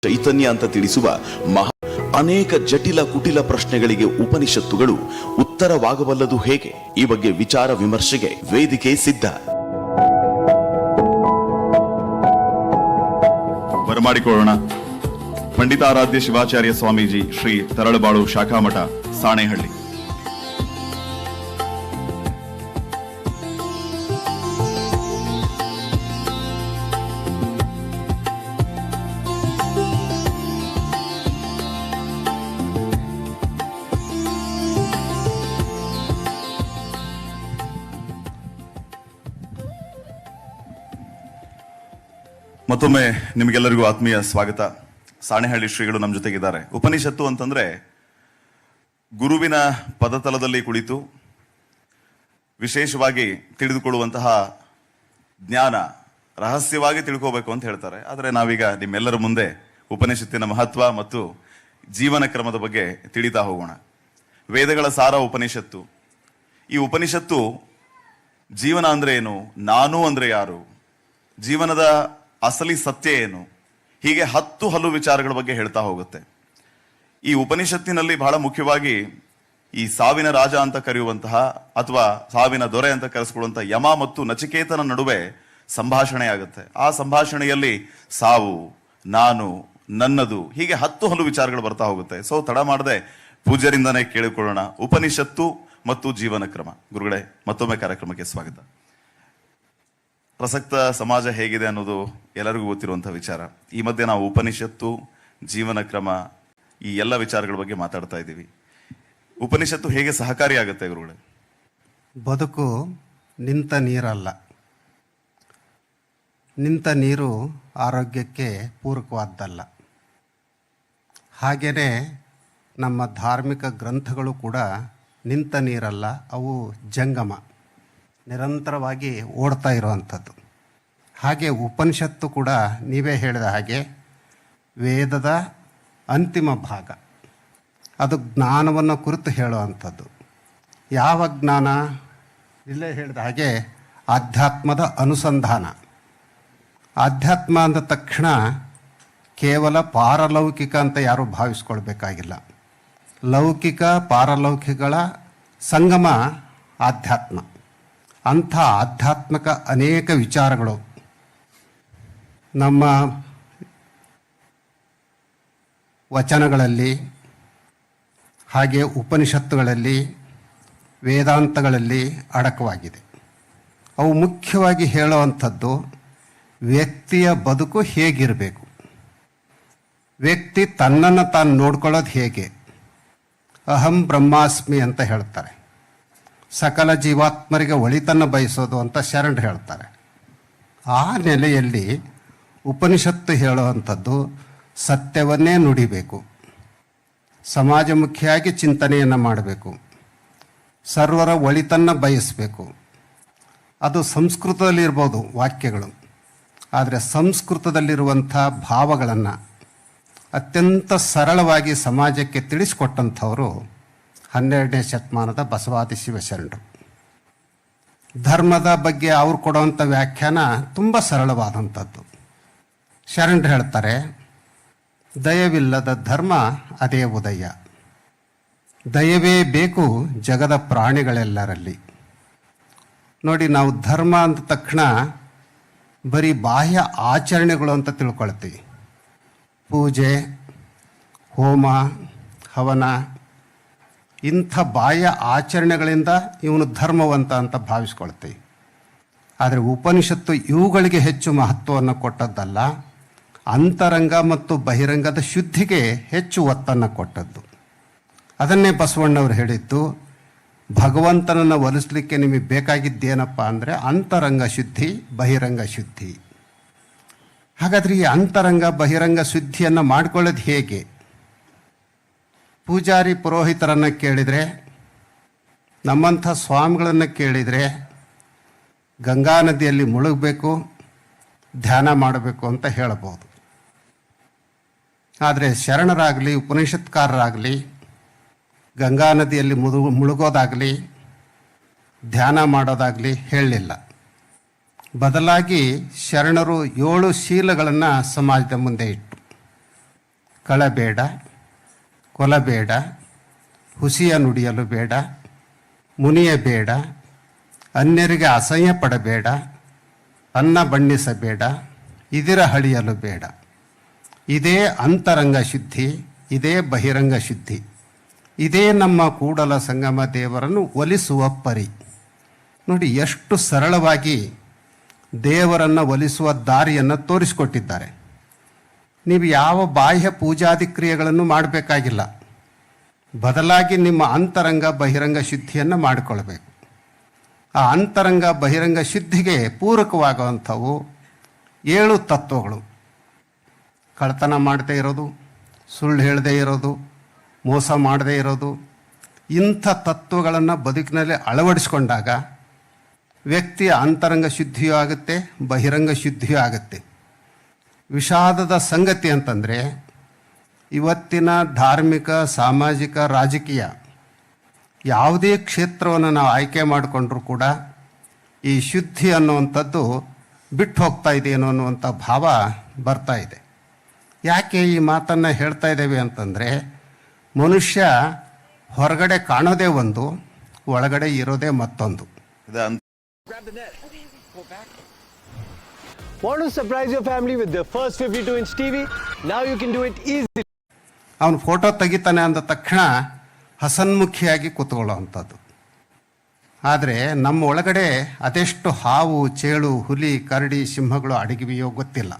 ಚೈತನ್ಯ ಅಂತ ತಿಳಿಸುವ ಅನೇಕ ಜಟಿಲ ಕುಟಿಲ ಪ್ರಶ್ನೆಗಳಿಗೆ ಉಪನಿಷತ್ತುಗಳು ಉತ್ತರವಾಗಬಲ್ಲದು ಹೇಗೆ? ಈ ಬಗ್ಗೆ ವಿಚಾರ ವಿಮರ್ಶೆಗೆ ವೇದಿಕೆ ಸಿದ್ಧ. ಬರಮಾಡಿಕೊಳ್ಳೋಣ. ಪಂಡಿತಾರಾಧ್ಯ ಶಿವಾಚಾರ್ಯ ಸ್ವಾಮೀಜಿ, ಶ್ರೀ ತರಳಬಾಳು ಶಾಖಾಮಠ, ಸಾಣೇಹಳ್ಳಿ. ಮತ್ತೊಮ್ಮೆ ನಿಮಗೆಲ್ಲರಿಗೂ ಆತ್ಮೀಯ ಸ್ವಾಗತ. ಸಾಣೇಹಳ್ಳಿ ಶ್ರೀಗಳು ನಮ್ಮ ಜೊತೆಗಿದ್ದಾರೆ. ಉಪನಿಷತ್ತು ಅಂತಂದ್ರೆ ಗುರುವಿನ ಪದತಲದಲ್ಲಿ ಕುಳಿತು ವಿಶೇಷವಾಗಿ ತಿಳಿದುಕೊಳ್ಳುವಂತಹ ಜ್ಞಾನ, ರಹಸ್ಯವಾಗಿ ತಿಳ್ಕೋಬೇಕು ಅಂತ ಹೇಳ್ತಾರೆ. ಆದರೆ ನಾವೀಗ ನಿಮ್ಮೆಲ್ಲರ ಮುಂದೆ ಉಪನಿಷತ್ತಿನ ಮಹತ್ವ ಮತ್ತು ಜೀವನ ಕ್ರಮದ ಬಗ್ಗೆ ತಿಳಿತಾ ಹೋಗೋಣ. ವೇದಗಳ ಸಾರ ಉಪನಿಷತ್ತು. ಈ ಉಪನಿಷತ್ತು ಜೀವನ ಅಂದ್ರೆ ಏನು, ನಾನು ಅಂದ್ರೆ ಯಾರು, ಜೀವನದ ಅಸಲಿ ಸತ್ಯ ಏನು, ಹೀಗೆ ಹಲವು ವಿಚಾರಗಳ ಬಗ್ಗೆ ಹೇಳ್ತಾ ಹೋಗುತ್ತೆ. ಈ ಉಪನಿಷತ್ತಿನಲ್ಲಿ ಬಹಳ ಮುಖ್ಯವಾಗಿ ಈ ಸಾವಿನ ರಾಜ ಅಂತ ಕರೆಯುವಂತಹ ಅಥವಾ ಸಾವಿನ ದೊರೆ ಅಂತ ಕರೆಸ್ಕೊಳ್ಳುವಂತಹ ಯಮ ಮತ್ತು ನಚಿಕೇತನ ನಡುವೆ ಸಂಭಾಷಣೆ ಆಗುತ್ತೆ. ಆ ಸಂಭಾಷಣೆಯಲ್ಲಿ ಸಾವು, ನಾನು, ನನ್ನದು, ಹೀಗೆ ಹಲವು ವಿಚಾರಗಳು ಬರ್ತಾ ಹೋಗುತ್ತೆ. ಸೊ ತಡ ಮಾಡದೆ ಪೂಜ್ಯರಿಂದನೇ ಕೇಳಿಕೊಳ್ಳೋಣ, ಉಪನಿಷತ್ತು ಮತ್ತು ಜೀವನ ಕ್ರಮ. ಗುರುಗಳೇ, ಮತ್ತೊಮ್ಮೆ ಕಾರ್ಯಕ್ರಮಕ್ಕೆ ಸ್ವಾಗತ. ಪ್ರಸಕ್ತ ಸಮಾಜ ಹೇಗಿದೆ ಅನ್ನೋದು ಎಲ್ಲರಿಗೂ ಗೊತ್ತಿರುವಂತಹ ವಿಚಾರ. ಈ ಮಧ್ಯೆ ನಾವು ಉಪನಿಷತ್ತು, ಜೀವನ ಕ್ರಮ, ಈ ಎಲ್ಲ ವಿಚಾರಗಳ ಬಗ್ಗೆ ಮಾತಾಡ್ತಾ ಇದ್ದೀವಿ. ಉಪನಿಷತ್ತು ಹೇಗೆ ಸಹಕಾರಿಯಾಗುತ್ತೆ ಗುರುಗಳೇ? ಬದುಕು ನಿಂತ ನೀರಲ್ಲ. ನಿಂತ ನೀರು ಆರೋಗ್ಯಕ್ಕೆ ಪೂರಕವಾದ್ದಲ್ಲ. ಹಾಗೆಯೇ ನಮ್ಮ ಧಾರ್ಮಿಕ ಗ್ರಂಥಗಳು ಕೂಡ ನಿಂತ ನೀರಲ್ಲ, ಅವು ಜಂಗಮ, ನಿರಂತರವಾಗಿ ಓಡ್ತಾ ಇರುವಂಥದ್ದು. ಹಾಗೆ ಉಪನಿಷತ್ತು ಕೂಡ ನೀವೇ ಹೇಳಿದ ಹಾಗೆ ವೇದದ ಅಂತಿಮ ಭಾಗ. ಅದು ಜ್ಞಾನವನ್ನು ಕುರಿತು ಹೇಳುವಂಥದ್ದು. ಯಾವ ಜ್ಞಾನ? ಇಲ್ಲೇ ಹೇಳಿದ ಹಾಗೆ ಆಧ್ಯಾತ್ಮದ ಅನುಸಂಧಾನ. ಆಧ್ಯಾತ್ಮ ಅಂದ ತಕ್ಷಣ ಕೇವಲ ಪಾರಲೌಕಿಕ ಅಂತ ಯಾರೂ ಭಾವಿಸ್ಕೊಳ್ಬೇಕಾಗಿಲ್ಲ. ಲೌಕಿಕ ಪಾರಲೌಕಿಕಗಳ ಸಂಗಮ ಆಧ್ಯಾತ್ಮ. ಅಂಥ ಆಧ್ಯಾತ್ಮಿಕ ಅನೇಕ ವಿಚಾರಗಳು ನಮ್ಮ ವಚನಗಳಲ್ಲಿ, ಹಾಗೆ ಉಪನಿಷತ್ತುಗಳಲ್ಲಿ, ವೇದಾಂತಗಳಲ್ಲಿ ಅಡಕವಾಗಿದೆ. ಅವು ಮುಖ್ಯವಾಗಿ ಹೇಳುವಂಥದ್ದು ವ್ಯಕ್ತಿಯ ಬದುಕು ಹೇಗಿರಬೇಕು, ವ್ಯಕ್ತಿ ತನ್ನನ್ನು ತಾನು ನೋಡ್ಕೊಳ್ಳೋದು ಹೇಗೆ. ಅಹಂ ಬ್ರಹ್ಮಾಸ್ಮಿ ಅಂತ ಹೇಳ್ತಾರೆ. ಸಕಲ ಜೀವಾತ್ಮರಿಗೆ ಒಳಿತನ್ನು ಬಯಸೋದು ಅಂತ ಶರಣರು ಹೇಳ್ತಾರೆ. ಆ ನೆಲೆಯಲ್ಲಿ ಉಪನಿಷತ್ತು ಹೇಳುವಂಥದ್ದು ಸತ್ಯವನ್ನೇ ನುಡಿಬೇಕು, ಸಮಾಜಮುಖಿಯಾಗಿ ಚಿಂತನೆಯನ್ನು ಮಾಡಬೇಕು, ಸರ್ವರ ಒಳಿತನ್ನು ಬಯಸಬೇಕು. ಅದು ಸಂಸ್ಕೃತದಲ್ಲಿರ್ಬೋದು ವಾಕ್ಯಗಳು, ಆದರೆ ಸಂಸ್ಕೃತದಲ್ಲಿರುವಂಥ ಭಾವಗಳನ್ನು ಅತ್ಯಂತ ಸರಳವಾಗಿ ಸಮಾಜಕ್ಕೆ ತಿಳಿಸಿಕೊಟ್ಟಂಥವರು 12ನೇ ಶತಮಾನದ ಬಸವಾದಿ ಶಿವಶರಣರು. ಧರ್ಮದ ಬಗ್ಗೆ ಅವ್ರು ಕೊಡುವಂಥ ವ್ಯಾಖ್ಯಾನ ತುಂಬ ಸರಳವಾದಂಥದ್ದು. ಶರಣರು ಹೇಳ್ತಾರೆ, ದಯವಿಲ್ಲದ ಧರ್ಮ ಅದೇ ಉದಯ, ದಯವೇ ಬೇಕು ಜಗದ ಪ್ರಾಣಿಗಳೆಲ್ಲರಲ್ಲಿ. ನೋಡಿ, ನಾವು ಧರ್ಮ ಅಂದ ತಕ್ಷಣ ಬರೀ ಬಾಹ್ಯ ಆಚರಣೆಗಳು ಅಂತ ತಿಳ್ಕೊಳ್ತೀವಿ. ಪೂಜೆ, ಹೋಮ, ಹವನ, ಇಂಥ ಬಾಹ್ಯ ಆಚರಣೆಗಳಿಂದ ಇವನು ಧರ್ಮವಂತ ಅಂತ ಭಾವಿಸ್ಕೊಳ್ತೀವಿ. ಆದರೆ ಉಪನಿಷತ್ತು ಇವುಗಳಿಗೆ ಹೆಚ್ಚು ಮಹತ್ವವನ್ನು ಕೊಟ್ಟದ್ದಲ್ಲ, ಅಂತರಂಗ ಮತ್ತು ಬಹಿರಂಗದ ಶುದ್ಧಿಗೆ ಹೆಚ್ಚು ಒತ್ತನ್ನು ಕೊಟ್ಟದ್ದು. ಅದನ್ನೇ ಬಸವಣ್ಣವರು ಹೇಳಿದ್ದು, ಭಗವಂತನನ್ನು ಒಲಿಸಲಿಕ್ಕೆ ನಿಮಗೆ ಬೇಕಾಗಿದ್ದೇನಪ್ಪ ಅಂದರೆ ಅಂತರಂಗ ಶುದ್ಧಿ, ಬಹಿರಂಗ ಶುದ್ಧಿ. ಹಾಗಾದರೆ ಈ ಅಂತರಂಗ ಬಹಿರಂಗ ಶುದ್ಧಿಯನ್ನು ಮಾಡ್ಕೊಳ್ಳೋದು ಹೇಗೆ? ಪೂಜಾರಿ ಪುರೋಹಿತರನ್ನು ಕೇಳಿದರೆ, ನಮ್ಮಂಥ ಸ್ವಾಮಿಗಳನ್ನು ಕೇಳಿದರೆ ಗಂಗಾ ನದಿಯಲ್ಲಿ ಮುಳುಗಬೇಕು, ಧ್ಯಾನ ಮಾಡಬೇಕು ಅಂತ ಹೇಳಬಹುದು. ಆದರೆ ಶರಣರಾಗಲಿ, ಉಪನಿಷತ್ಕಾರರಾಗಲಿ ಗಂಗಾ ನದಿಯಲ್ಲಿ ಮುಳುಗೋದಾಗಲಿ ಧ್ಯಾನ ಮಾಡೋದಾಗಲಿ ಹೇಳಲಿಲ್ಲ. ಬದಲಾಗಿ ಶರಣರು 7 ಶೀಲಗಳನ್ನು ಸಮಾಜದ ಮುಂದೆ ಇಟ್ಟು ಕಳಬೇಡ, ಕೊಲಬೇಡ, ಹುಸಿಯ ನುಡಿಯಲು ಬೇಡ, ಮುನಿಯಬೇಡ, ಅನ್ಯರಿಗೆ ಅಸಹ್ಯ ಪಡಬೇಡ, ಅನ್ನ ಬಣ್ಣಿಸಬೇಡ, ಇದಿರ ಹಳಿಯಲು ಬೇಡ. ಇದೇ ಅಂತರಂಗ ಶುದ್ಧಿ, ಇದೇ ಬಹಿರಂಗ ಶುದ್ಧಿ, ಇದೇ ನಮ್ಮ ಕೂಡಲ ಸಂಗಮ ದೇವರನ್ನು ಒಲಿಸುವ ಪರಿ. ನೋಡಿ, ಎಷ್ಟು ಸರಳವಾಗಿ ದೇವರನ್ನು ಒಲಿಸುವ ದಾರಿಯನ್ನು ತೋರಿಸಿಕೊಟ್ಟಿದ್ದಾರೆ. ನೀವು ಯಾವ ಬಾಹ್ಯ ಪೂಜಾದಿ ಕ್ರಿಯೆಗಳನ್ನು ಮಾಡಬೇಕಾಗಿಲ್ಲ, ಬದಲಾಗಿ ನಿಮ್ಮ ಅಂತರಂಗ ಬಹಿರಂಗ ಶುದ್ಧಿಯನ್ನು ಮಾಡಿಕೊಳ್ಬೇಕು. ಆ ಅಂತರಂಗ ಬಹಿರಂಗ ಶುದ್ಧಿಗೆ ಪೂರಕವಾಗುವಂಥವು 7 ತತ್ವಗಳು. ಕಳ್ತನ ಮಾಡದೇ ಇರೋದು, ಸುಳ್ಳು ಹೇಳದೇ ಇರೋದು, ಮೋಸ ಮಾಡದೇ ಇರೋದು, ಇಂಥ ತತ್ವಗಳನ್ನು ಬದುಕಿನಲ್ಲಿ ಅಳವಡಿಸ್ಕೊಂಡಾಗ ವ್ಯಕ್ತಿಯ ಅಂತರಂಗ ಶುದ್ಧಿಯೂ ಆಗುತ್ತೆ, ಬಹಿರಂಗ ಶುದ್ಧಿಯೂ ಆಗುತ್ತೆ. ವಿಷಾದದ ಸಂಗತಿ ಅಂತಂದರೆ, ಇವತ್ತಿನ ಧಾರ್ಮಿಕ, ಸಾಮಾಜಿಕ, ರಾಜಕೀಯ ಯಾವುದೇ ಕ್ಷೇತ್ರವನ್ನು ನಾವು ಆಯ್ಕೆ ಮಾಡಿಕೊಂಡ್ರೂ ಕೂಡ ಈ ಶುದ್ಧಿ ಅನ್ನುವಂಥದ್ದು ಬಿಟ್ಟು ಹೋಗ್ತಾ ಇದೆಯೇನೋ ಅನ್ನುವಂಥ ಭಾವ ಬರ್ತಾ ಇದೆ. ಯಾಕೆ ಈ ಮಾತನ್ನು ಹೇಳ್ತಾ ಇದ್ದೇವೆ ಅಂತಂದರೆ, ಮನುಷ್ಯ ಹೊರಗಡೆ ಕಾಣೋದೇ ಒಂದು, ಒಳಗಡೆ ಇರೋದೇ ಮತ್ತೊಂದು. Want to surprise your family with their first 52-inch TV? Now you can do it easily. ಅವನು ಫೋಟೋ ತೆಗಿತಾನೆ ಅಂದ ತಕ್ಷಣ ಹಸನ್ಮುಖಿಯಾಗಿ ಕೂತ್ಕೊಳ್ಳೋವಂಥದ್ದು. ಆದರೆ ನಮ್ಮ ಒಳಗಡೆ ಅದೆಷ್ಟು ಹಾವು, ಚೇಳು, ಹುಲಿ, ಕರಡಿ, ಸಿಂಹಗಳು ಅಡಗಿವೆಯೋ ಗೊತ್ತಿಲ್ಲ.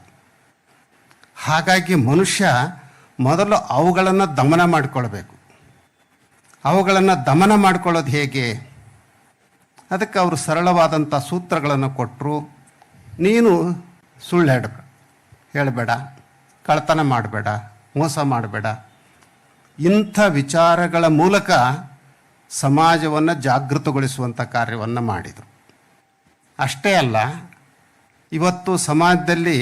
ಹಾಗಾಗಿ ಮನುಷ್ಯ ಮೊದಲು ಅವುಗಳನ್ನು ದಮನ ಮಾಡಿಕೊಳ್ಬೇಕು. ಅವುಗಳನ್ನು ದಮನ ಮಾಡಿಕೊಳ್ಳೋದು ಹೇಗೆ? ಅದಕ್ಕೆ ಅವರು ಸರಳವಾದಂಥ ಸೂತ್ರಗಳನ್ನು ಕೊಟ್ಟರು. ನೀನು ಸುಳ್ಳು ಹೇಳಬೇಡ, ಕಳ್ತನ ಮಾಡಬೇಡ, ಮೋಸ ಮಾಡಬೇಡ. ಇಂಥ ವಿಚಾರಗಳ ಮೂಲಕ ಸಮಾಜವನ್ನು ಜಾಗೃತಗೊಳಿಸುವಂಥ ಕಾರ್ಯವನ್ನು ಮಾಡಿದರು. ಅಷ್ಟೇ ಅಲ್ಲ, ಇವತ್ತು ಸಮಾಜದಲ್ಲಿ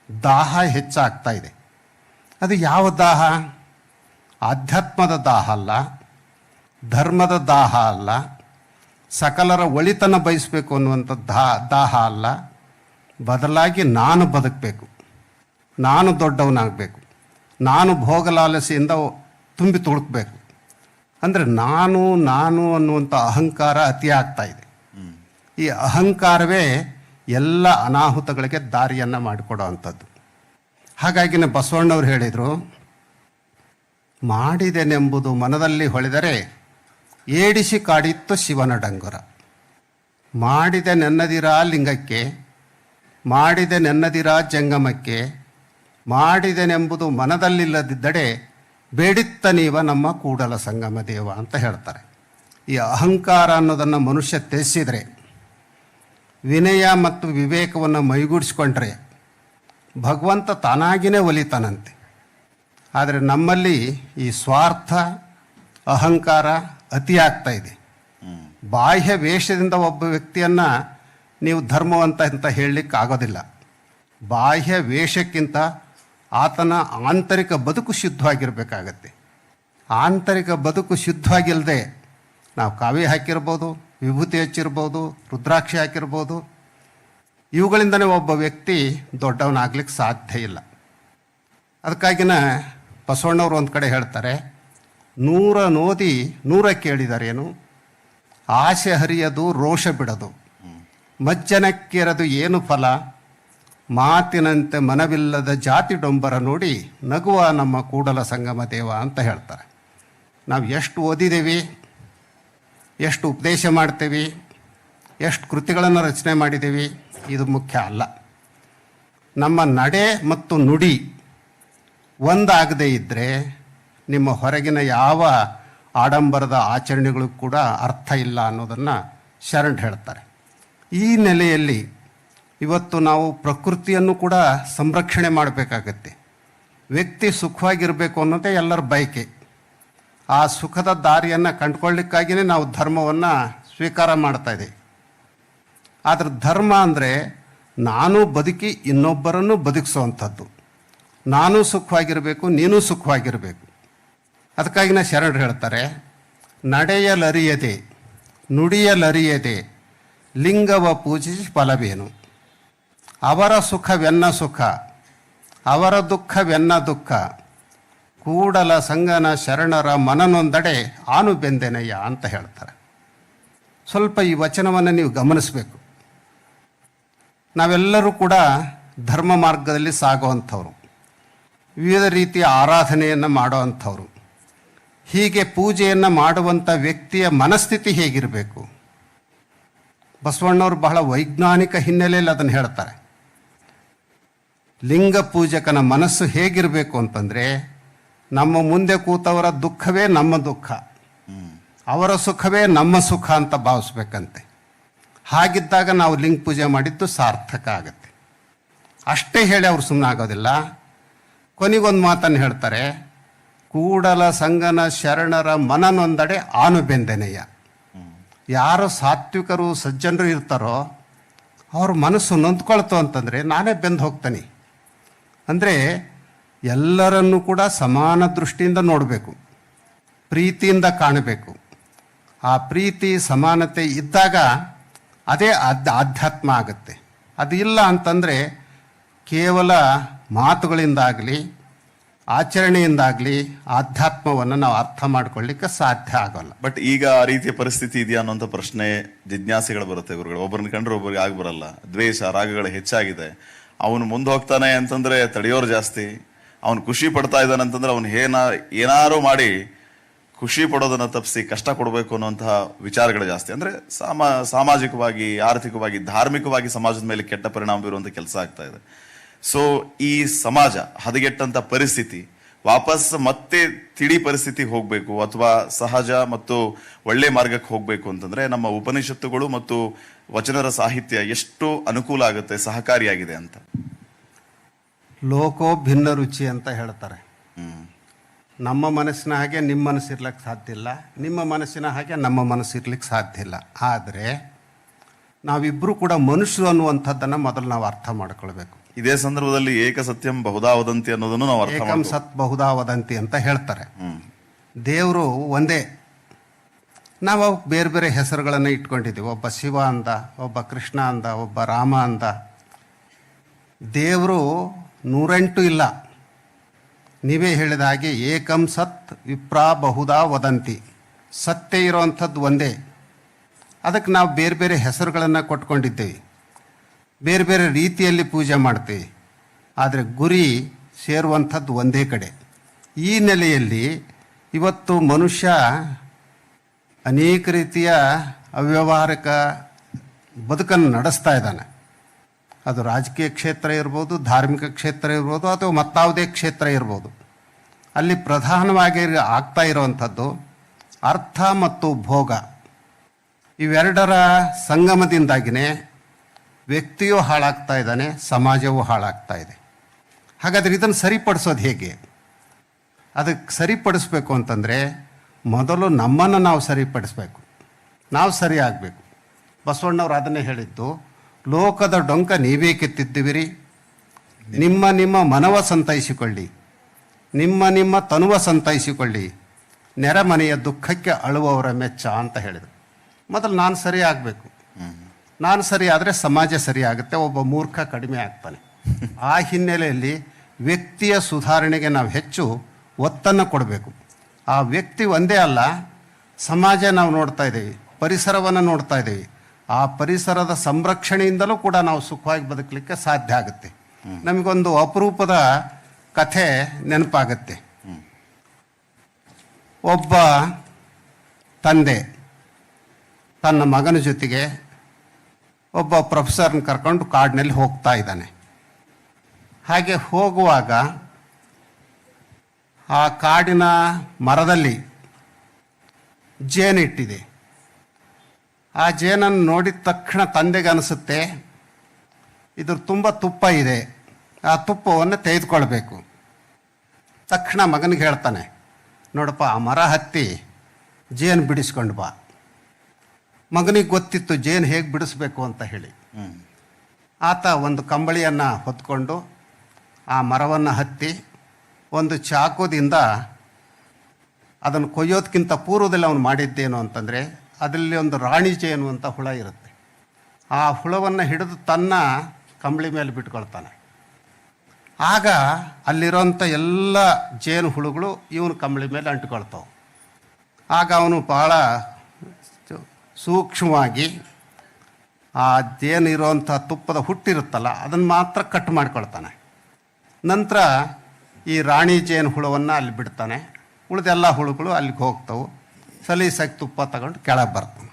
ದಾಹ ಹೆಚ್ಚಾಗ್ತಾ ಇದೆ. ಅದು ಯಾವ ದಾಹ? ಆಧ್ಯಾತ್ಮದ ದಾಹ ಅಲ್ಲ, ಧರ್ಮದ ದಾಹ ಅಲ್ಲ, ಸಕಲರ ಒಳಿತನ ಬಯಸಬೇಕು ಅನ್ನುವಂಥ ದಾಹ ಅಲ್ಲ. ಬದಲಾಗಿ ನಾನು ಬದುಕಬೇಕು, ನಾನು ದೊಡ್ಡವನಾಗಬೇಕು, ನಾನು ಭೋಗಲಾಲಸೆಯಿಂದ ತುಂಬಿ ತುಳುಕಬೇಕು. ಅಂದರೆ ನಾನು ಅನ್ನುವಂಥ ಅಹಂಕಾರ ಅತಿ ಆಗ್ತಾ ಇದೆ. ಈ ಅಹಂಕಾರವೇ ಎಲ್ಲ ಅನಾಹುತಗಳಿಗೆ ದಾರಿಯನ್ನು ಮಾಡಿಕೊಡೋ ಅಂಥದ್ದು. ಹಾಗಾಗಿ ಬಸವಣ್ಣವ್ರು ಹೇಳಿದರು, ಮಾಡಿದೆನೆಂಬುದು ಮನದಲ್ಲಿ ಹೊಳೆದರೆ ಏಡಿಸಿ ಕಾಡಿತ್ತು ಶಿವನ ಡಂಗುರ. ಮಾಡಿದೆ ನೆನ್ನದಿರ ಲಿಂಗಕ್ಕೆ, ಮಾಡಿದೆ ನೆನ್ನದಿರ ಜಂಗಮಕ್ಕೆ, ಮಾಡಿದೆನೆಂಬುದು ಮನದಲ್ಲಿಲ್ಲದಿದ್ದಡೆ ಬೇಡಿತ್ತ ನೀವ ನಮ್ಮ ಕೂಡಲ ಸಂಗಮ ದೇವ ಅಂತ ಹೇಳ್ತಾರೆ. ಈ ಅಹಂಕಾರ ಅನ್ನೋದನ್ನು ಮನುಷ್ಯ ತ್ಯಜಿಸಿದರೆ, ವಿನಯ ಮತ್ತು ವಿವೇಕವನ್ನು ಮೈಗೂಡಿಸ್ಕೊಂಡ್ರೆ ಭಗವಂತ ತಾನಾಗಿಯೇ ಒಲಿತಾನಂತೆ. ಆದರೆ ನಮ್ಮಲ್ಲಿ ಈ ಸ್ವಾರ್ಥ, ಅಹಂಕಾರ ಅತಿ ಆಗ್ತಾ ಇದೆ. ಬಾಹ್ಯ ವೇಷದಿಂದ ಒಬ್ಬ ವ್ಯಕ್ತಿಯನ್ನು ನೀವು ಧರ್ಮವಂತ ಅಂತ ಹೇಳಲಿಕ್ಕೆ ಆಗೋದಿಲ್ಲ. ಬಾಹ್ಯ ವೇಷಕ್ಕಿಂತ ಆತನ ಆಂತರಿಕ ಬದುಕು ಶುದ್ಧವಾಗಿರಬೇಕಾಗತ್ತೆ. ಆಂತರಿಕ ಬದುಕು ಶುದ್ಧವಾಗಿಲ್ಲದೆ ನಾವು ಕಾವಿ ಹಾಕಿರ್ಬೋದು, ವಿಭೂತಿ ಹಚ್ಚಿರ್ಬೋದು, ರುದ್ರಾಕ್ಷಿ ಹಾಕಿರ್ಬೋದು, ಇವುಗಳಿಂದನೇ ಒಬ್ಬ ವ್ಯಕ್ತಿ ದೊಡ್ಡವನಾಗ್ಲಿಕ್ಕೆ ಸಾಧ್ಯ ಇಲ್ಲ. ಅದಕ್ಕಾಗಿನ ಬಸವಣ್ಣವರು ಒಂದು ಕಡೆ ಹೇಳ್ತಾರೆ, 100 ನೋದಿ 100 ಕೇಳಿದರೇನು, ಆಸೆ ಹರಿಯದು ರೋಷ ಬಿಡದು, ಮಜ್ಜನಕ್ಕಿರದು ಏನು ಫಲ, ಮಾತಿನಂತೆ ಮನವಿಲ್ಲದ ಜಾತಿ ಡೊಂಬರ ನೋಡಿ ನಗುವ ನಮ್ಮ ಕೂಡಲ ಸಂಗಮ ದೇವ ಅಂತ ಹೇಳ್ತಾರೆ. ನಾವು ಎಷ್ಟು ಓದಿದ್ದೀವಿ, ಎಷ್ಟು ಉಪದೇಶ ಮಾಡ್ತೀವಿ, ಎಷ್ಟು ಕೃತಿಗಳನ್ನು ರಚನೆ ಮಾಡಿದ್ದೀವಿ, ಇದು ಮುಖ್ಯ ಅಲ್ಲ. ನಮ್ಮ ನಡೆ ಮತ್ತು ನುಡಿ ಒಂದಾಗದೇ ಇದ್ದರೆ ನಿಮ್ಮ ಹೊರಗಿನ ಯಾವ ಆಡಂಬರದ ಆಚರಣೆಗಳು ಕೂಡ ಅರ್ಥ ಇಲ್ಲ ಅನ್ನೋದನ್ನು ಶರಣ್ ಹೇಳ್ತಾರೆ. ಈ ನೆಲೆಯಲ್ಲಿ ಇವತ್ತು ನಾವು ಪ್ರಕೃತಿಯನ್ನು ಕೂಡ ಸಂರಕ್ಷಣೆ ಮಾಡಬೇಕಾಗತ್ತೆ. ವ್ಯಕ್ತಿ ಸುಖವಾಗಿರಬೇಕು ಅನ್ನೋದೇ ಎಲ್ಲರ ಬಯಕೆ. ಆ ಸುಖದ ದಾರಿಯನ್ನು ಕಂಡುಕೊಳ್ಳಿಕ್ಕಾಗಿಯೇ ನಾವು ಧರ್ಮವನ್ನು ಸ್ವೀಕಾರ ಮಾಡ್ತಾ ಇದ್ದೀವಿ. ಆದರೆ ಧರ್ಮ ಅಂದರೆ ನಾನು ಬದುಕಿ ಇನ್ನೊಬ್ಬರನ್ನು ಬದುಕಿಸುವಂಥದ್ದು. ನಾನು ಸುಖವಾಗಿರಬೇಕು, ನೀನು ಸುಖವಾಗಿರಬೇಕು. ಅದಕ್ಕಾಗಿನ ಶರಣರು ಹೇಳ್ತಾರೆ, ನಡೆಯಲರಿಯದೆ ನುಡಿಯಲರಿಯದೆ ಲಿಂಗವ ಪೂಜಿಸಿ ಫಲವೇನು, ಅವರ ಸುಖವೆನ್ನ ಸುಖ, ಅವರ ದುಃಖವೆನ್ನ ದುಃಖ, ಕೂಡಲ ಸಂಗನ ಶರಣರ ಮನನೊಂದಡೆ ಆನು ಬೆಂದೆನಯ್ಯ ಅಂತ ಹೇಳ್ತಾರೆ. ಸ್ವಲ್ಪ ಈ ವಚನವನ್ನು ನೀವು ಗಮನಿಸಬೇಕು. ನಾವೆಲ್ಲರೂ ಕೂಡ ಧರ್ಮ ಮಾರ್ಗದಲ್ಲಿ ಸಾಗುವಂಥವ್ರು, ವಿವಿಧ ರೀತಿಯ ಆರಾಧನೆಯನ್ನು ಮಾಡುವಂಥವ್ರು. ಹೀಗೆ ಪೂಜೆಯನ್ನು ಮಾಡುವಂಥ ವ್ಯಕ್ತಿಯ ಮನಸ್ಥಿತಿ ಹೇಗಿರಬೇಕು? ಬಸವಣ್ಣವರು ಬಹಳ ವೈಜ್ಞಾನಿಕ ಹಿನ್ನೆಲೆಯಲ್ಲಿ ಅದನ್ನು ಹೇಳ್ತಾರೆ. ಲಿಂಗ ಪೂಜಕನ ಮನಸ್ಸು ಹೇಗಿರಬೇಕು ಅಂತಂದರೆ, ನಮ್ಮ ಮುಂದೆ ಕೂತವರ ದುಃಖವೇ ನಮ್ಮ ದುಃಖ, ಅವರ ಸುಖವೇ ನಮ್ಮ ಸುಖ ಅಂತ ಭಾವಿಸ್ಬೇಕಂತೆ. ಹಾಗಿದ್ದಾಗ ನಾವು ಲಿಂಗ ಪೂಜೆ ಮಾಡಿದ್ದು ಸಾರ್ಥಕ ಆಗುತ್ತೆ. ಅಷ್ಟೇ ಹೇಳಿ ಅವ್ರು ಸುಮ್ಮನೆ ಆಗೋದಿಲ್ಲ. ಕೊನೆಗೊಂದು ಮಾತನ್ನು ಹೇಳ್ತಾರೆ, ಕೂಡಲ ಸಂಗನ ಶರಣರ ಮನನೊಂದಡೆ ಆನು ಬೆಂದೆನಯ್ಯ. ಯಾರು ಸಾತ್ವಿಕರು ಸಜ್ಜನರು ಇರ್ತಾರೋ ಅವ್ರ ಮನಸ್ಸು ನೊಂದ್ಕೊಳ್ತು ಅಂತಂದರೆ ನಾನೇ ಬೆಂದು ಹೋಗ್ತಾನೆ. ಅಂದರೆ ಎಲ್ಲರನ್ನೂ ಕೂಡ ಸಮಾನ ದೃಷ್ಟಿಯಿಂದ ನೋಡಬೇಕು, ಪ್ರೀತಿಯಿಂದ ಕಾಣಬೇಕು. ಆ ಪ್ರೀತಿ ಸಮಾನತೆ ಇದ್ದಾಗ ಅದೇ ಆಧ್ಯಾತ್ಮ ಆಗುತ್ತೆ. ಅದು ಇಲ್ಲ ಅಂತಂದರೆ ಕೇವಲ ಮಾತುಗಳಿಂದಾಗಲಿ ಆಚರಣೆಯಿಂದಾಗಲಿ ಆಧ್ಯಾತ್ಮವನ್ನು ನಾವು ಅರ್ಥ ಮಾಡ್ಕೊಳ್ಳಿಕ್ಕೆ ಸಾಧ್ಯ ಆಗೋಲ್ಲ. ಬಟ್ ಈಗ ಆ ರೀತಿಯ ಪರಿಸ್ಥಿತಿ ಇದೆಯಾ ಅನ್ನೋಂಥ ಪ್ರಶ್ನೆ ಜಿಜ್ಞಾಸೆಗಳು ಬರುತ್ತೆ ಗುರುಗಳು. ಒಬ್ಬರನ್ನ ಕಂಡ್ರೆ ಒಬ್ಬರಿಗೆ ಆಗಿ ಬರಲ್ಲ. ದ್ವೇಷ ರಾಗಗಳು ಹೆಚ್ಚಾಗಿದೆ. ಅವನು ಮುಂದೆ ಹೋಗ್ತಾನೆ ಅಂತಂದ್ರೆ ತಡೆಯೋರು ಜಾಸ್ತಿ. ಅವನು ಖುಷಿ ಪಡ್ತಾ ಇದ್ದಾನೆ ಅಂತಂದ್ರೆ ಅವನು ಏನಾರು ಮಾಡಿ ಖುಷಿ ಪಡೋದನ್ನ ತಪ್ಪಿಸಿ ಕಷ್ಟ ಕೊಡಬೇಕು ಅನ್ನುವಂತಹ ವಿಚಾರಗಳು ಜಾಸ್ತಿ. ಅಂದ್ರೆ ಸಾಮಾಜಿಕವಾಗಿ, ಆರ್ಥಿಕವಾಗಿ, ಧಾರ್ಮಿಕವಾಗಿ ಸಮಾಜದ ಮೇಲೆ ಕೆಟ್ಟ ಪರಿಣಾಮ ಬೀರುವಂತ ಕೆಲಸ ಆಗ್ತಾ ಇದೆ. ಸೊ ಈ ಸಮಾಜ ಹದಗೆಟ್ಟಂತ ಪರಿಸ್ಥಿತಿ ವಾಪಸ್ ಮತ್ತೆ ತಿಳಿ ಪರಿಸ್ಥಿತಿಗೆ ಹೋಗ್ಬೇಕು ಅಥವಾ ಸಹಜ ಮತ್ತು ಒಳ್ಳೆ ಮಾರ್ಗಕ್ಕೆ ಹೋಗ್ಬೇಕು ಅಂತಂದ್ರೆ ನಮ್ಮ ಉಪನಿಷತ್ತುಗಳು ಮತ್ತು ವಚನರ ಸಾಹಿತ್ಯ ಎಷ್ಟು ಅನುಕೂಲ ಆಗುತ್ತೆ, ಸಹಕಾರಿಯಾಗಿದೆ ಅಂತ. ಲೋಕೋ ಭಿನ್ನ ರುಚಿ ಅಂತ ಹೇಳ್ತಾರೆ. ನಮ್ಮ ಮನಸ್ಸಿನ ಹಾಗೆ ನಿಮ್ಮ ಮನಸ್ಸು ಇರ್ಲಿಕ್ಕೆ ಸಾಧ್ಯ ಇಲ್ಲ, ನಿಮ್ಮ ಮನಸ್ಸಿನ ಹಾಗೆ ನಮ್ಮ ಮನಸ್ಸು ಇರ್ಲಿಕ್ಕೆ ಸಾಧ್ಯ ಇಲ್ಲ. ಆದರೆ ನಾವಿಬ್ಬರು ಕೂಡ ಮನುಷ್ಯರು ಅನ್ನುವಂಥದ್ದನ್ನು ಮೊದಲು ನಾವು ಅರ್ಥ ಮಾಡ್ಕೊಳ್ಬೇಕು. ಇದೇ ಸಂದರ್ಭದಲ್ಲಿ ಏಕ ಸತ್ಯಂ ಬಹುಧಾ ವದಂತಿ ಅನ್ನೋದನ್ನು ನಾವು ಅರ್ಥ ಏಕಂ ಸತ್ ಬಹುಧಾ ವದಂತಿ ಅಂತ ಹೇಳ್ತಾರೆ. ದೇವರು ಒಂದೇ, ನಾವು ಬೇರೆ ಬೇರೆ ಹೆಸರುಗಳನ್ನು ಇಟ್ಕೊಂಡಿದ್ದೀವಿ. ಒಬ್ಬ ಶಿವ ಅಂದ, ಒಬ್ಬ ಕೃಷ್ಣ ಅಂದ, ಒಬ್ಬ ರಾಮ ಅಂದ. ದೇವರು 108 ಇಲ್ಲ. ನೀವೇ ಹೇಳಿದ ಹಾಗೆ ಏಕಂ ಸತ್ ವಿಪ್ರಾ ಬಹುಧಾ ವದಂತಿ, ಸತ್ಯ ಇರೋವಂಥದ್ದು ಒಂದೇ. ಅದಕ್ಕೆ ನಾವು ಬೇರೆ ಬೇರೆ ಹೆಸರುಗಳನ್ನು ಕೊಟ್ಕೊಂಡಿದ್ದೇವೆ, ಬೇರೆ ಬೇರೆ ರೀತಿಯಲ್ಲಿ ಪೂಜೆ ಮಾಡ್ತೀವಿ. ಆದರೆ ಗುರಿ ಸೇರುವಂಥದ್ದು ಒಂದೇ ಕಡೆ. ಈ ನೆಲೆಯಲ್ಲಿ ಇವತ್ತು ಮನುಷ್ಯ ಅನೇಕ ರೀತಿಯ ಅವ್ಯವಹಾರಿಕ ಬದುಕನ್ನು ನಡೆಸ್ತಾ ಇದ್ದಾನೆ. ಅದು ರಾಜಕೀಯ ಕ್ಷೇತ್ರ ಇರ್ಬೋದು, ಧಾರ್ಮಿಕ ಕ್ಷೇತ್ರ ಇರ್ಬೋದು, ಅಥವಾ ಮತ್ತಾವುದೇ ಕ್ಷೇತ್ರ ಇರ್ಬೋದು. ಅಲ್ಲಿ ಪ್ರಧಾನವಾಗಿ ಆಗ್ತಾ ಇರುವಂಥದ್ದು ಅರ್ಥ ಮತ್ತು ಭೋಗ. ಇವೆರಡರ ಸಂಗಮದಿಂದಾಗಿಯೇ ವ್ಯಕ್ತಿಯೂ ಹಾಳಾಗ್ತಾ ಇದ್ದಾನೆ, ಸಮಾಜವೂ ಹಾಳಾಗ್ತಾ ಇದೆ. ಹಾಗಾದರೆ ಇದನ್ನು ಸರಿಪಡಿಸೋದು ಹೇಗೆ? ಅದಕ್ಕೆ ಸರಿಪಡಿಸ್ಬೇಕು ಅಂತಂದರೆ ಮೊದಲು ನಮ್ಮನ್ನು ನಾವು ಸರಿಪಡಿಸ್ಬೇಕು, ನಾವು ಸರಿ ಆಗಬೇಕು. ಬಸವಣ್ಣವ್ರು ಅದನ್ನೇ ಹೇಳಿದ್ದು, ಲೋಕದ ಡೊಂಕ ನೀವೇ ಕಿತ್ತಿದ್ದೀವಿರಿ, ನಿಮ್ಮ ನಿಮ್ಮ ಮನವ ಸಂತೈಸಿಕೊಳ್ಳಿ, ನಿಮ್ಮ ನಿಮ್ಮ ತನುವ ಸಂತೈಸಿಕೊಳ್ಳಿ, ನೆರೆಮನೆಯ ದುಃಖಕ್ಕೆ ಅಳುವವರ ಮೆಚ್ಚ ಅಂತ ಹೇಳಿದರು. ಮೊದಲು ನಾನು ಸರಿ ಆಗಬೇಕು. ನಾನು ಸರಿ ಆದರೆ ಸಮಾಜ ಸರಿ ಆಗುತ್ತೆ, ಒಬ್ಬ ಮೂರ್ಖ ಕಡಿಮೆ ಆಗ್ತಾನೆ. ಆ ಹಿನ್ನೆಲೆಯಲ್ಲಿ ವ್ಯಕ್ತಿಯ ಸುಧಾರಣೆಗೆ ನಾವು ಹೆಚ್ಚು ಒತ್ತನ್ನು ಕೊಡಬೇಕು. ಆ ವ್ಯಕ್ತಿ ಒಂದೇ ಅಲ್ಲ, ಸಮಾಜ ನಾವು ನೋಡ್ತಾ ಇದ್ದೀವಿ, ಪರಿಸರವನ್ನು ನೋಡ್ತಾ ಇದ್ದೀವಿ. ಆ ಪರಿಸರದ ಸಂರಕ್ಷಣೆಯಿಂದಲೂ ಕೂಡ ನಾವು ಸುಖವಾಗಿ ಬದುಕಲಿಕ್ಕೆ ಸಾಧ್ಯ ಆಗುತ್ತೆ. ನಮಗೊಂದು ಅಪರೂಪದ ಕಥೆ ನೆನಪಾಗುತ್ತೆ. ಒಬ್ಬ ತಂದೆ ತನ್ನ ಮಗನ ಜೊತೆಗೆ ಒಬ್ಬ ಪ್ರೊಫೆಸರ್ನ ಕರ್ಕೊಂಡು ಕಾಡಿನಲ್ಲಿ ಹೋಗ್ತಾ ಇದ್ದಾನೆ. ಹಾಗೆ ಹೋಗುವಾಗ ಆ ಕಾಡಿನ ಮರದಲ್ಲಿ ಜೇನಿಟ್ಟಿದೆ. ಆ ಜೇನನ್ನು ನೋಡಿದ ತಕ್ಷಣ ತಂದೆಗೆ ಅನಿಸುತ್ತೆ, ಇದ್ರ ತುಂಬ ತುಪ್ಪ ಇದೆ, ಆ ತುಪ್ಪವನ್ನು ತೆಗೆದುಕೊಳ್ಬೇಕು. ತಕ್ಷಣ ಮಗನಿಗೆ ಹೇಳ್ತಾನೆ, ನೋಡಪ್ಪ ಆ ಮರ ಹತ್ತಿ ಜೇನು ಬಿಡಿಸ್ಕೊಂಡು ಬಾ. ಮಗನಿಗೆ ಗೊತ್ತಿತ್ತು ಜೇನು ಹೇಗೆ ಬಿಡಿಸ್ಬೇಕು ಅಂತ ಹೇಳಿ. ಆತ ಒಂದು ಕಂಬಳಿಯನ್ನು ಹೊತ್ಕೊಂಡು ಆ ಮರವನ್ನು ಹತ್ತಿ ಒಂದು ಚಾಕುದಿಂದ ಅದನ್ನು ಕೊಯ್ಯೋದಕ್ಕಿಂತ ಪೂರ್ವದಲ್ಲಿ ಅವನು ಮಾಡಿದ್ದೇನು ಅಂತಂದರೆ, ಅದರಲ್ಲಿ ಒಂದು ರಾಣಿ ಜೇನು ಅಂತ ಹುಳ ಇರುತ್ತೆ. ಆ ಹುಳವನ್ನು ಹಿಡಿದು ತನ್ನ ಕಂಬಳಿ ಮೇಲೆ ಬಿಟ್ಕೊಳ್ತಾನೆ. ಆಗ ಅಲ್ಲಿರೋಂಥ ಎಲ್ಲ ಜೇನು ಹುಳುಗಳು ಇವನ ಕಂಬಳಿ ಮೇಲೆ ಅಂಟ್ಕೊಳ್ತಾವೆ. ಆಗ ಅವನು ಭಾಳ ಸೂಕ್ಷ್ಮವಾಗಿ ಆ ಜೇನು ಇರೋವಂಥ ತುಪ್ಪದ ಹುಟ್ಟಿರುತ್ತಲ್ಲ ಅದನ್ನು ಮಾತ್ರ ಕಟ್ ಮಾಡ್ಕೊಳ್ತಾನೆ. ನಂತರ ಈ ರಾಣಿ ಜೇನು ಹುಳುವನ್ನು ಅಲ್ಲಿ ಬಿಡ್ತಾನೆ. ಉಳಿದೆಲ್ಲ ಹುಳುಗಳು ಅಲ್ಲಿಗೆ ಹೋಗ್ತವೆ. ಸಲೀಸಾಗಿ ತುಪ್ಪ ತಗೊಂಡು ಕೆಳಗೆ ಬರ್ತಾನೆ.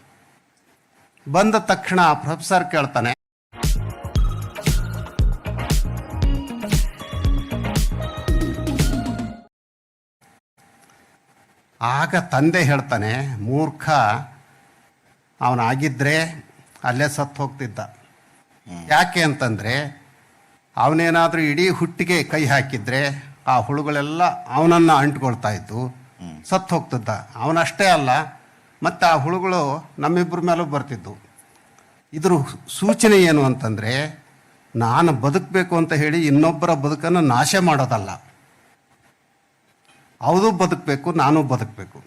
ಬಂದ ತಕ್ಷಣ ಪ್ರೊಫೆಸರ್ ಕೇಳ್ತಾನೆ, ಆಗ ತಂದೆ ಹೇಳ್ತಾನೆ, ಮೂರ್ಖ, ಅವನಾಗಿದ್ದರೆ ಅಲ್ಲೇ ಸತ್ತು ಹೋಗ್ತಿದ್ದ. ಯಾಕೆ ಅಂತಂದರೆ ಅವನೇನಾದರೂ ಇಡೀ ಹುಟ್ಟಿಗೆ ಕೈ ಹಾಕಿದರೆ ಆ ಹುಳುಗಳೆಲ್ಲ ಅವನನ್ನು ಅಂಟ್ಕೊಳ್ತಾ ಇದ್ದು ಸತ್ತು ಹೋಗ್ತಿದ್ದ. ಅವನಷ್ಟೇ ಅಲ್ಲ, ಮತ್ತು ಆ ಹುಳುಗಳು ನಮ್ಮಿಬ್ಬರ ಮೇಲೂ ಬರ್ತಿದ್ವು. ಇದ್ರ ಸೂಚನೆ ಏನು ಅಂತಂದರೆ ನಾನು ಬದುಕಬೇಕು ಅಂತ ಹೇಳಿ ಇನ್ನೊಬ್ಬರ ಬದುಕನ್ನು ನಾಶ ಮಾಡೋದಲ್ಲ, ಅವನು ಬದುಕಬೇಕು, ನಾನು ಬದುಕಬೇಕು.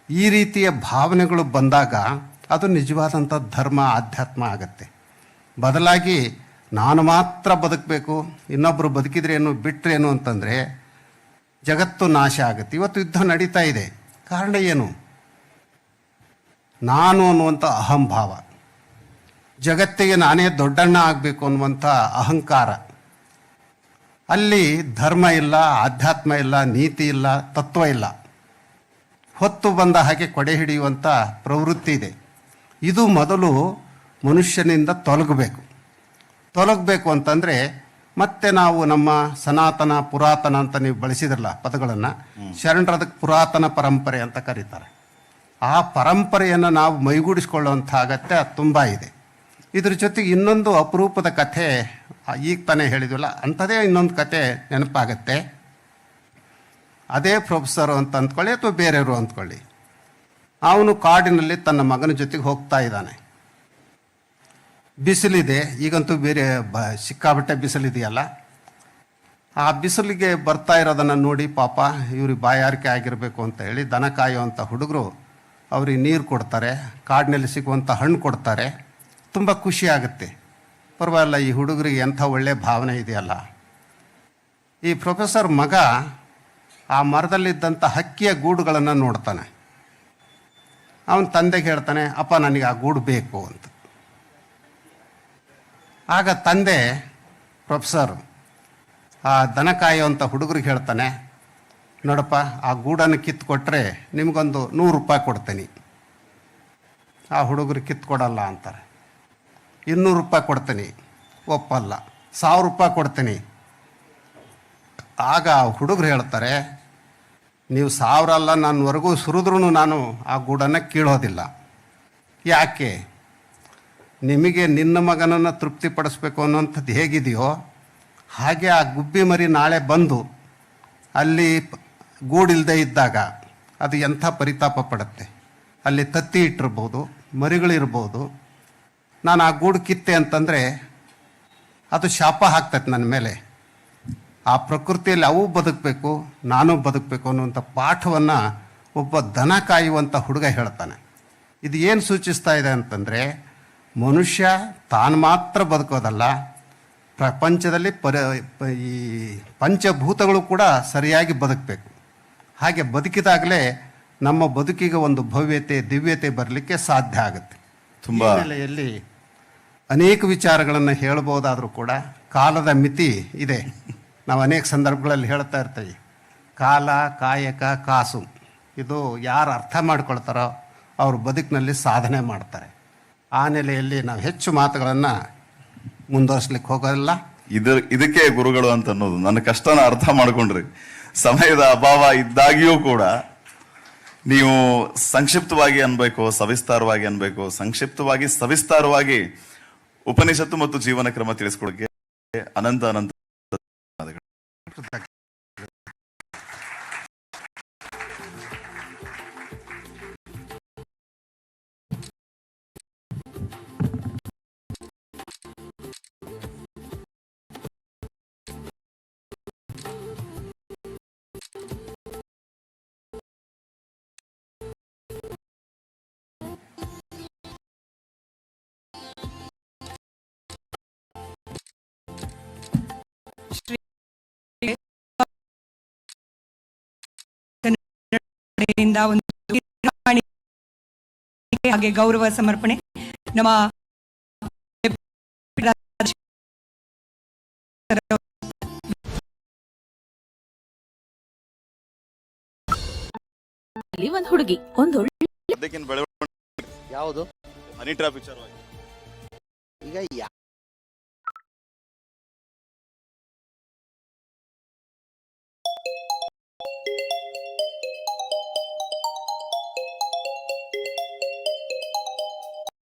ಈ ರೀತಿಯ ಭಾವನೆಗಳು ಬಂದಾಗ ಅದು ನಿಜವಾದಂಥ ಧರ್ಮ, ಆಧ್ಯಾತ್ಮ ಆಗತ್ತೆ. ಬದಲಾಗಿ ನಾನು ಮಾತ್ರ ಬದುಕಬೇಕು, ಇನ್ನೊಬ್ಬರು ಬದುಕಿದ್ರೇನು ಬಿಟ್ಟರೇನು ಅಂತಂದರೆ ಜಗತ್ತು ನಾಶ ಆಗುತ್ತೆ. ಇವತ್ತು ಯುದ್ಧ ನಡೀತಾ ಇದೆ. ಕಾರಣ ಏನು? ನಾನು ಅನ್ನುವಂಥ ಅಹಂಭಾವ, ಜಗತ್ತಿಗೆ ನಾನೇ ದೊಡ್ಡಣ್ಣ ಆಗಬೇಕು ಅನ್ನುವಂಥ ಅಹಂಕಾರ. ಅಲ್ಲಿ ಧರ್ಮ ಇಲ್ಲ, ಆಧ್ಯಾತ್ಮ ಇಲ್ಲ, ನೀತಿ ಇಲ್ಲ, ತತ್ವ ಇಲ್ಲ. ಹೊತ್ತು ಬಂದ ಹಾಗೆ ಕೊಡೆ ಹಿಡಿಯುವಂಥ ಪ್ರವೃತ್ತಿ ಇದೆ. ಇದು ಮೊದಲು ಮನುಷ್ಯನಿಂದ ತೊಲಗಬೇಕು ಅಂತಂದರೆ ಮತ್ತೆ ನಾವು ನಮ್ಮ ಸನಾತನ ಪುರಾತನ ಅಂತ ನೀವು ಬಳಸಿದ್ರಲ್ಲ ಪದಗಳನ್ನು, ಶರಣರದಕ್ಕೆ ಪುರಾತನ ಪರಂಪರೆ ಅಂತ ಕರೀತಾರೆ. ಆ ಪರಂಪರೆಯನ್ನು ನಾವು ಮೈಗೂಡಿಸ್ಕೊಳ್ಳುವಂಥ ಅಗತ್ಯ ತುಂಬ ಇದೆ. ಇದ್ರ ಜೊತೆಗೆ ಇನ್ನೊಂದು ಅಪರೂಪದ ಕಥೆ, ಈಗ ತಾನೇ ಹೇಳಿದ್ವಲ್ಲ ಅಂಥದೇ ಇನ್ನೊಂದು ಕತೆ ನೆನಪಾಗತ್ತೆ. ಅದೇ ಪ್ರೊಫೆಸರು ಅಂತ ಅಂದ್ಕೊಳ್ಳಿ ಅಥವಾ ಬೇರೆಯವರು ಅಂದ್ಕೊಳ್ಳಿ, ಅವನು ಕಾಡಿನಲ್ಲಿ ತನ್ನ ಮಗನ ಜೊತೆಗೆ ಹೋಗ್ತಾ ಇದ್ದಾನೆ. ಬಿಸಿಲಿದೆ, ಈಗಂತೂ ಬೇರೆ ಸಿಕ್ಕಾಬಟ್ಟೆ ಬಿಸಿಲಿದೆಯಲ್ಲ. ಆ ಬಿಸಿಲಿಗೆ ಬರ್ತಾ ಇರೋದನ್ನು ನೋಡಿ ಪಾಪ ಇವ್ರಿಗೆ ಬಾಯಾರಿಕೆ ಆಗಿರಬೇಕು ಅಂತ ಹೇಳಿ ದನ ಕಾಯುವಂಥ ಹುಡುಗರು ಅವ್ರಿಗೆ ನೀರು ಕೊಡ್ತಾರೆ, ಕಾಡಿನಲ್ಲಿ ಸಿಗುವಂಥ ಹಣ್ಣು ಕೊಡ್ತಾರೆ. ತುಂಬ ಖುಷಿ ಆಗುತ್ತೆ. ಪರವಾಗಿಲ್ಲ, ಈ ಹುಡುಗರಿಗೆ ಎಂಥ ಒಳ್ಳೆಯ ಭಾವನೆ ಇದೆಯಲ್ಲ. ಈ ಪ್ರೊಫೆಸರ್ ಮಗ ಆ ಮರದಲ್ಲಿದ್ದಂಥ ಹಕ್ಕಿಯ ಗೂಡುಗಳನ್ನು ನೋಡ್ತಾನೆ. ಅವನ ತಂದೆಗೆ ಹೇಳ್ತಾನೆ, ಅಪ್ಪ ನನಗೆ ಆ ಗೂಡು ಬೇಕು ಅಂತ. ಆಗ ತಂದೆ ಪ್ರೊಫೆಸರ್ ಆ ದನ ಕಾಯುವಂಥ ಹುಡುಗರಿಗೆ ಹೇಳ್ತಾನೆ, ನೋಡಪ್ಪ, ಆ ಗೂಡನ್ನು ಕಿತ್ತುಕೊಟ್ರೆ ನಿಮಗೊಂದು 100 ರೂಪಾಯಿ ಕೊಡ್ತೀನಿ. ಆ ಹುಡುಗರು ಕಿತ್ಕೊಡಲ್ಲ ಅಂತಾರೆ. 200 ರೂಪಾಯಿ ಕೊಡ್ತೀನಿ, ಒಪ್ಪಲ್ಲ. 1000 ರೂಪಾಯಿ ಕೊಡ್ತೀನಿ. ಆಗ ಹುಡುಗರು ಹೇಳ್ತಾರೆ, ನೀವು 1000 ಅಲ್ಲ, ನನ್ನವರೆಗೂ ಸುರಿದ್ರೂ ನಾನು ಆ ಗೂಡನ್ನು ಕೀಳೋದಿಲ್ಲ. ಯಾಕೆ? ನಿಮಗೆ ನಿನ್ನ ಮಗನನ್ನು ತೃಪ್ತಿಪಡಿಸ್ಬೇಕು ಅನ್ನೋಂಥದ್ದು ಹೇಗಿದೆಯೋ ಹಾಗೆ ಆ ಗುಬ್ಬಿ ಮರಿ ನಾಳೆ ಬಂದು ಅಲ್ಲಿ ಗೂಡಿಲ್ಲದೆ ಇದ್ದಾಗ ಅದು ಎಂಥ ಪರಿತಾಪ ಪಡುತ್ತೆ. ಅಲ್ಲಿ ತತ್ತಿ ಇಟ್ಟಿರ್ಬೋದು, ಮರಿಗಳಿರ್ಬೋದು. ನಾನು ಆ ಗೂಡು ಕಿತ್ತೆ ಅಂತಂದರೆ ಅದು ಶಾಪ ಹಾಕ್ತೈತೆ ನನ್ನ ಮೇಲೆ. ಆ ಪ್ರಕೃತಿಯಲ್ಲಿ ಅವು ಬದುಕಬೇಕು, ನಾನು ಬದುಕಬೇಕು ಅನ್ನುವಂಥ ಪಾಠವನ್ನು ಒಬ್ಬ ದನ ಕಾಯುವಂಥ ಹುಡುಗ ಹೇಳ್ತಾನೆ. ಇದು ಏನು ಸೂಚಿಸ್ತಾ ಇದೆ ಅಂತಂದರೆ, ಮನುಷ್ಯ ತಾನು ಮಾತ್ರ ಬದುಕೋದಲ್ಲ, ಪ್ರಪಂಚದಲ್ಲಿ ಈ ಪಂಚಭೂತಗಳು ಕೂಡ ಸರಿಯಾಗಿ ಬದುಕಬೇಕು. ಹಾಗೆ ಬದುಕಿದಾಗಲೇ ನಮ್ಮ ಬದುಕಿಗೆ ಒಂದು ಭವ್ಯತೆ, ದಿವ್ಯತೆ ಬರಲಿಕ್ಕೆ ಸಾಧ್ಯ ಆಗುತ್ತೆ. ತುಂಬ ಹಿನ್ನೆಲೆಯಲ್ಲಿ ಅನೇಕ ವಿಚಾರಗಳನ್ನು ಹೇಳ್ಬೋದಾದರೂ ಕೂಡ ಕಾಲದ ಮಿತಿ ಇದೆ. ನಾವು ಅನೇಕ ಸಂದರ್ಭಗಳಲ್ಲಿ ಹೇಳ್ತಾ ಇರ್ತೀವಿ, ಕಾಲ, ಕಾಯಕ, ಕಾಸು. ಇದು ಯಾರು ಅರ್ಥ ಮಾಡ್ಕೊಳ್ತಾರೋ ಅವರು ಬದುಕಿನಲ್ಲಿ ಸಾಧನೆ ಮಾಡ್ತಾರೆ. ಆ ನೆಲೆಯಲ್ಲಿ ನಾವು ಹೆಚ್ಚು ಮಾತುಗಳನ್ನು ಮುಂದುವರಿಸ್ಲಿಕ್ಕೆ ಹೋಗೋದಿಲ್ಲ. ಇದಕ್ಕೆ ಗುರುಗಳು ಅಂತ ಅನ್ನೋದು. ನನ್ನ ಕಷ್ಟನ ಅರ್ಥ ಮಾಡ್ಕೊಂಡ್ರಿ. ಸಮಯದ ಅಭಾವ ಇದ್ದಾಗಿಯೂ ಕೂಡ ನೀವು ಸಂಕ್ಷಿಪ್ತವಾಗಿ ಅನ್ಬೇಕು, ಸವಿಸ್ತಾರವಾಗಿ ಅನ್ಬೇಕು, ಸಂಕ್ಷಿಪ್ತವಾಗಿ ಸವಿಸ್ತಾರವಾಗಿ ಉಪನಿಷತ್ತು ಮತ್ತು ಜೀವನ ಕ್ರಮ ತಿಳಿಸ್ಕೊಡಕ್ಕೆ ಅನಂತ ಕಡೆಯಿಂದ ಒಂದು ಹಾಗೆ ಗೌರವ ಸಮರ್ಪಣೆ ನಮ್ಮ ಒಂದು ಹುಡುಗಿ ಒಂದು ಅದಕ್ಕಿಂತ ಬೆಳವಣಿಗೆ ಯಾವುದು ಹನಿ ಟ್ರ್ಯಾಪ್ ವಿಚಾರವಾಗಿ ಈಗ